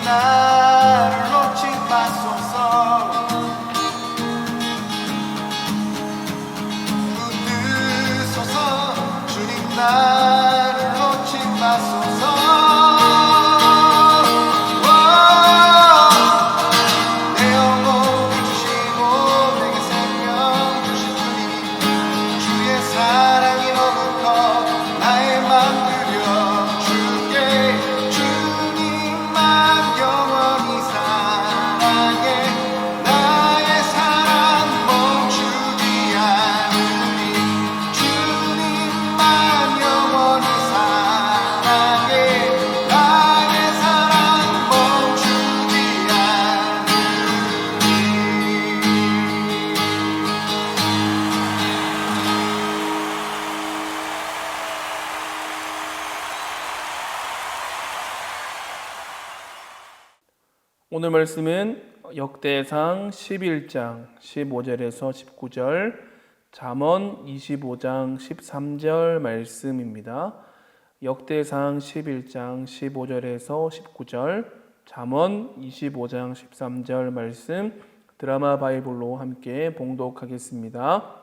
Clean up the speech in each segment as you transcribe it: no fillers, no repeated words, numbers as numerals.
나를 놓지 마소서. 붙드소서. 주님 나를 놓지 마소서. 오늘 말씀은 역대상 11장 15절에서 19절, 잠언 25장 13절 말씀입니다. 역대상 11장 15절에서 19절, 잠언 25장 13절 말씀 드라마 바이블로 함께 봉독하겠습니다.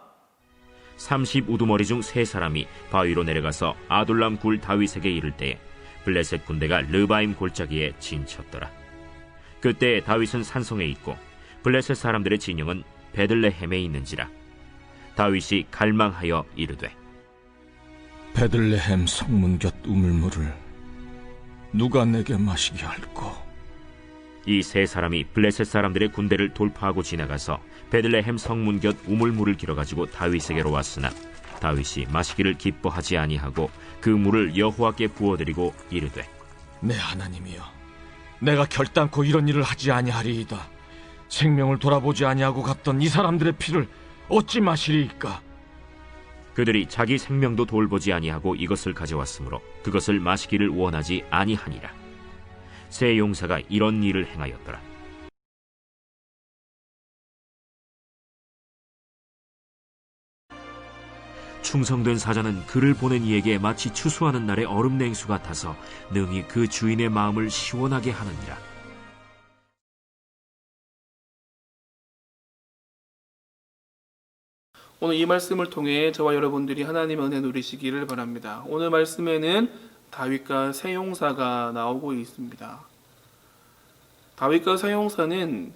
30 우두머리 중 세 사람이 바위로 내려가서 아둘람 굴 다윗에게 이를 때에 블레셋 군대가 르바임 골짜기에 진쳤더라. 그때 다윗은 산성에 있고 블레셋 사람들의 진영은 베들레헴에 있는지라. 다윗이 갈망하여 이르되 베들레헴 성문 곁 우물물을 누가 내게 마시게 할꼬. 이 세 사람이 블레셋 사람들의 군대를 돌파하고 지나가서 베들레헴 성문 곁 우물물을 길어가지고 다윗에게로 왔으나 다윗이 마시기를 기뻐하지 아니하고 그 물을 여호와께 부어드리고 이르되 내 하나님이여, 내가 결단코 이런 일을 하지 아니하리이다. 생명을 돌아보지 아니하고 갔던 이 사람들의 피를 어찌 마시리이까. 그들이 자기 생명도 돌보지 아니하고 이것을 가져왔으므로 그것을 마시기를 원하지 아니하니라. 세 용사가 이런 일을 행하였더라. 충성된 사자는 그를 보낸 이에게 마치 추수하는 날의 얼음 냉수 같아서 능히 그 주인의 마음을 시원하게 하느니라. 오늘 이 말씀을 통해 저와 여러분들이 하나님의 은혜 누리시기를 바랍니다. 오늘 말씀에는 다윗과 세 용사가 나오고 있습니다. 다윗과 세 용사는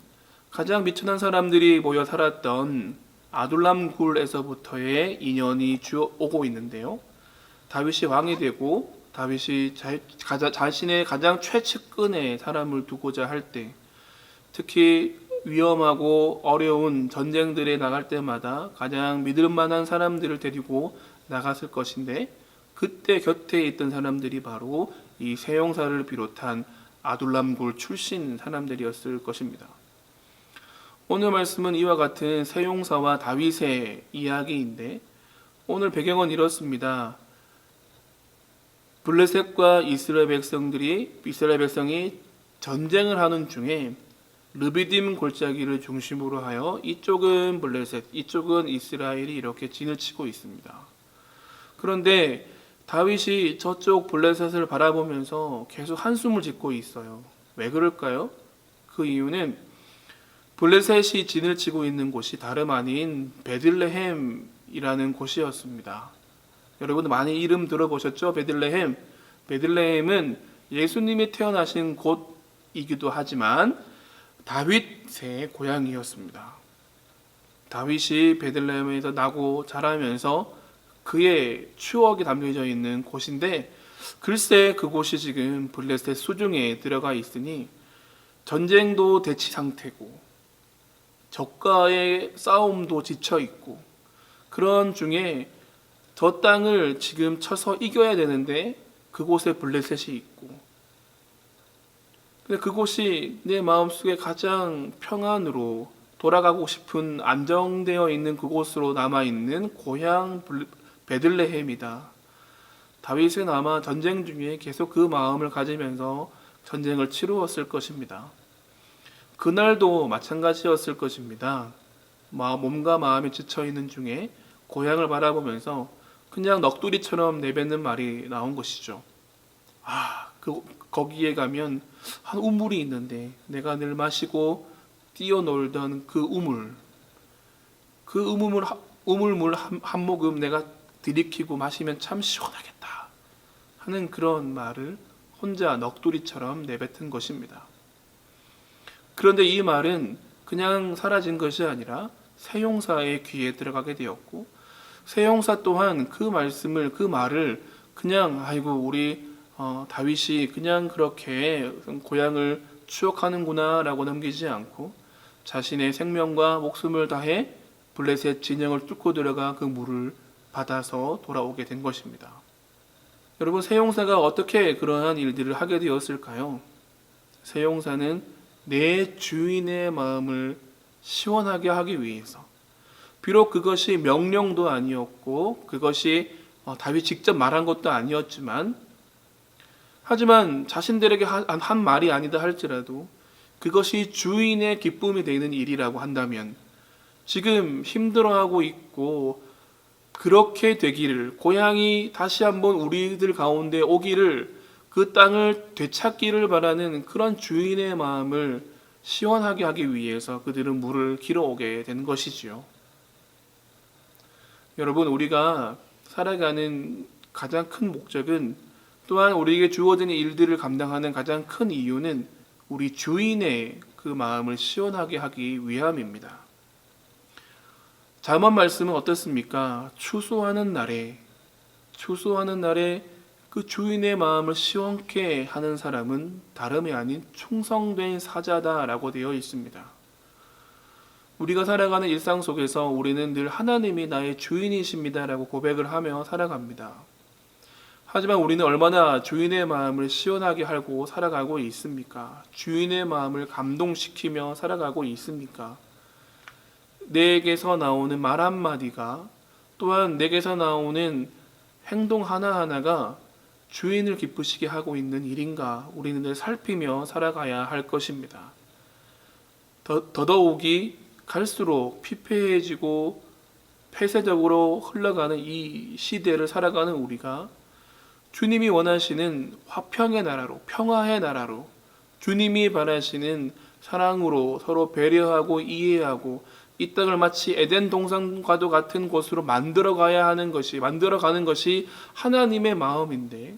가장 미천한 사람들이 모여 살았던 아둘람 굴에서부터의 인연이 오고 있는데요. 다윗이 왕이 되고 다윗이 자신의 가장 최측근의 사람을 두고자 할 때, 특히 위험하고 어려운 전쟁들에 나갈 때마다 가장 믿을 만한 사람들을 데리고 나갔을 것인데, 그때 곁에 있던 사람들이 바로 이 세 용사를 비롯한 아둘람 굴 출신 사람들이었을 것입니다. 오늘 말씀은 이와 같은 세 용사와 다윗의 이야기인데, 오늘 배경은 이렇습니다. 블레셋과 이스라엘 백성이 전쟁을 하는 중에 르비딤 골짜기를 중심으로 하여 이쪽은 블레셋, 이쪽은 이스라엘이 이렇게 진을 치고 있습니다. 그런데 다윗이 저쪽 블레셋을 바라보면서 계속 한숨을 짓고 있어요. 왜 그럴까요? 그 이유는 블레셋이 진을 치고 있는 곳이 다름 아닌 베들레헴이라는 곳이었습니다. 여러분 많이 이름 들어보셨죠? 베들레헴. 베들레헴은 예수님이 태어나신 곳이기도 하지만 다윗의 고향이었습니다. 다윗이 베들레헴에서 나고 자라면서 그의 추억이 담겨져 있는 곳인데, 글쎄 그곳이 지금 블레셋 수중에 들어가 있으니 전쟁도 대치 상태고 적과의 싸움도 지쳐 있고, 그런 중에 저 땅을 지금 쳐서 이겨야 되는데 그곳에 블레셋이 있고, 근데 그곳이 내 마음속에 가장 평안으로 돌아가고 싶은 안정되어 있는 그곳으로 남아있는 고향 베들레헴이다. 다윗은 아마 전쟁 중에 계속 그 마음을 가지면서 전쟁을 치루었을 것입니다. 그날도 마찬가지였을 것입니다. 몸과 마음이 지쳐있는 중에 고향을 바라보면서 그냥 넋두리처럼 내뱉는 말이 나온 것이죠. 거기에 가면 한 우물이 있는데 내가 늘 마시고 뛰어놀던 그 우물물 한 모금 내가 들이키고 마시면 참 시원하겠다 하는 그런 말을 혼자 넋두리처럼 내뱉은 것입니다. 그런데 이 말은 그냥 사라진 것이 아니라 세용사의 귀에 들어가게 되었고, 세용사 또한 그 말을 그냥 아이고 우리 다윗이 그냥 그렇게 고향을 추억하는구나라고 넘기지 않고 자신의 생명과 목숨을 다해 블레셋 진영을 뚫고 들어가 그 물을 받아서 돌아오게 된 것입니다. 여러분, 세용사가 어떻게 그러한 일들을 하게 되었을까요? 세용사는 내 주인의 마음을 시원하게 하기 위해서, 비록 그것이 명령도 아니었고 그것이 다윗 직접 말한 것도 아니었지만, 하지만 자신들에게 한 말이 아니다 할지라도 그것이 주인의 기쁨이 되는 일이라고 한다면, 지금 힘들어하고 있고 그렇게 되기를, 고향이 다시 한번 우리들 가운데 오기를, 그 땅을 되찾기를 바라는 그런 주인의 마음을 시원하게 하기 위해서 그들은 물을 길어오게 된 것이지요. 여러분, 우리가 살아가는 가장 큰 목적은, 또한 우리에게 주어진 일들을 감당하는 가장 큰 이유는 우리 주인의 그 마음을 시원하게 하기 위함입니다. 잠언 말씀은 어떻습니까? 추수하는 날에 그 주인의 마음을 시원케 하는 사람은 다름이 아닌 충성된 사자다라고 되어 있습니다. 우리가 살아가는 일상 속에서 우리는 늘 하나님이 나의 주인이십니다라고 고백을 하며 살아갑니다. 하지만 우리는 얼마나 주인의 마음을 시원하게 하고 살아가고 있습니까? 주인의 마음을 감동시키며 살아가고 있습니까? 내게서 나오는 말 한마디가, 또한 내게서 나오는 행동 하나하나가 주인을 기쁘시게 하고 있는 일인가, 우리는 늘 살피며 살아가야 할 것입니다. 더더욱이 갈수록 피폐해지고 폐쇄적으로 흘러가는 이 시대를 살아가는 우리가 주님이 원하시는 화평의 나라로, 평화의 나라로, 주님이 바라시는 사랑으로 서로 배려하고 이해하고 이 땅을 마치 에덴 동산과도 같은 곳으로 만들어가는 것이 하나님의 마음인데,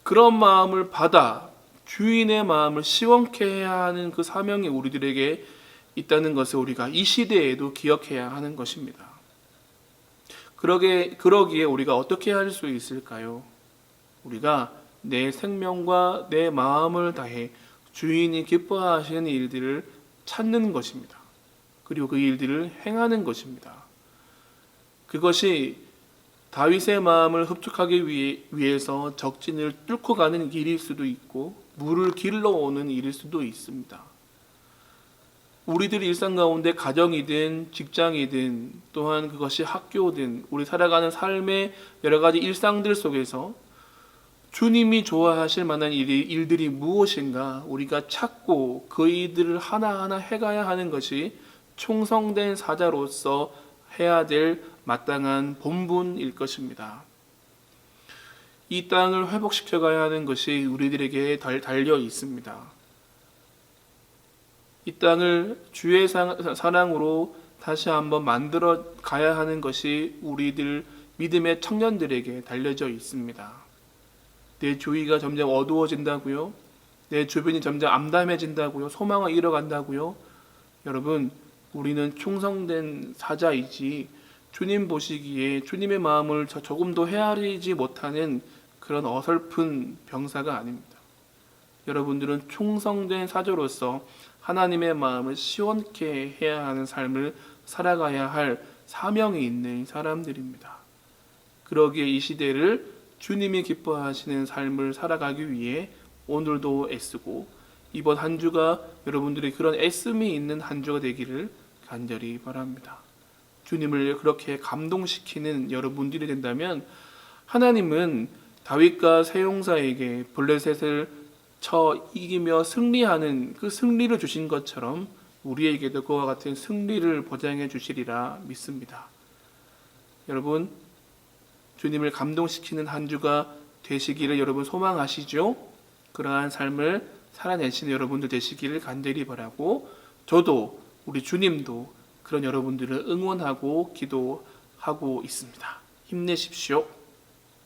그런 마음을 받아 주인의 마음을 시원케 해야 하는 그 사명이 우리들에게 있다는 것을 우리가 이 시대에도 기억해야 하는 것입니다. 그러기에 우리가 어떻게 할 수 있을까요? 우리가 내 생명과 내 마음을 다해 주인이 기뻐하시는 일들을 찾는 것입니다. 그리고 그 일들을 행하는 것입니다. 그것이 다윗의 마음을 흡족하기 위해서 적진을 뚫고 가는 길일 수도 있고 물을 길러오는 일일 수도 있습니다. 우리들 일상 가운데 가정이든 직장이든 또한 그것이 학교든 우리 살아가는 삶의 여러 가지 일상들 속에서 주님이 좋아하실 만한 일들이 무엇인가 우리가 찾고 그 일들을 하나하나 해가야 하는 것이 충성된 사자로서 해야 될 마땅한 본분일 것입니다. 이 땅을 회복시켜 가야 하는 것이 우리들에게 달려 있습니다. 이 땅을 주의 사랑으로 다시 한번 만들어 가야 하는 것이 우리들 믿음의 청년들에게 달려져 있습니다. 내 주위가 점점 어두워진다고요? 내 주변이 점점 암담해진다고요? 소망을 잃어간다고요? 여러분, 우리는 충성된 사자이지 주님 보시기에 주님의 마음을 조금도 헤아리지 못하는 그런 어설픈 병사가 아닙니다. 여러분들은 충성된 사자로서 하나님의 마음을 시원케 해야 하는 삶을 살아가야 할 사명이 있는 사람들입니다. 그러기에 이 시대를 주님이 기뻐하시는 삶을 살아가기 위해 오늘도 애쓰고 이번 한 주가 여러분들이 그런 애씀이 있는 한 주가 되기를 간절히 바랍니다. 주님을 그렇게 감동시키는 여러분들이 된다면 하나님은 다윗과 세용사에게 블레셋을 쳐 이기며 승리하는 그 승리를 주신 것처럼 우리에게도 그와 같은 승리를 보장해 주시리라 믿습니다. 여러분, 주님을 감동시키는 한 주가 되시기를 여러분 소망하시죠? 그러한 삶을 살아내시는 여러분들 되시기를 간절히 바라고, 저도 우리 주님도 그런 여러분들을 응원하고 기도하고 있습니다. 힘내십시오.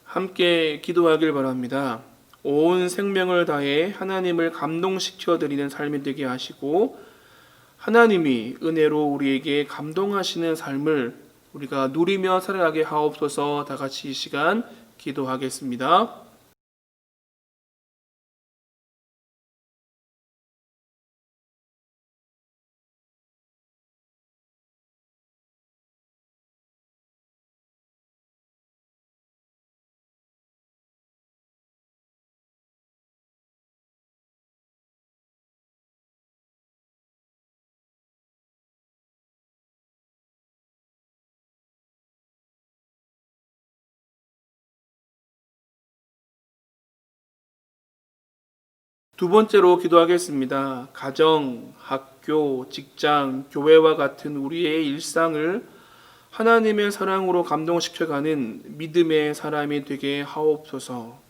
함께 기도하길 바랍니다. 온 생명을 다해 하나님을 감동시켜 드리는 삶이 되게 하시고, 하나님이 은혜로 우리에게 감동하시는 삶을 우리가 누리며 살아가게 하옵소서. 다 같이 이 시간 기도하겠습니다. 두 번째로 기도하겠습니다. 가정, 학교, 직장, 교회와 같은 우리의 일상을 하나님의 사랑으로 감동시켜가는 믿음의 사람이 되게 하옵소서.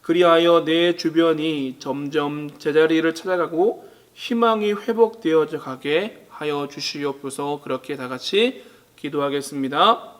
그리하여 내 주변이 점점 제자리를 찾아가고 희망이 회복되어져 가게 하여 주시옵소서. 그렇게 다 같이 기도하겠습니다.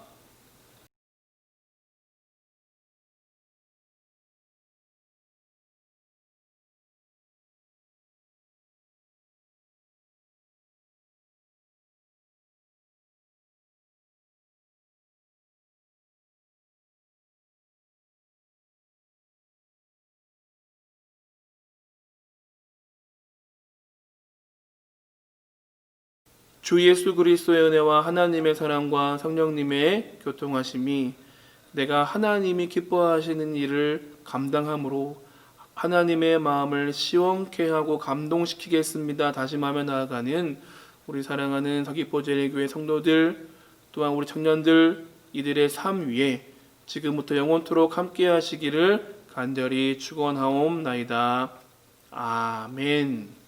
주 예수 그리스도의 은혜와 하나님의 사랑과 성령님의 교통하심이 내가 하나님이 기뻐하시는 일을 감당함으로 하나님의 마음을 시원케 하고 감동시키겠습니다 다짐하며 나아가는 우리 사랑하는 서귀포 제일교회 성도들, 또한 우리 청년들, 이들의 삶 위에 지금부터 영원토록 함께 하시기를 간절히 축원하옵나이다. 아멘.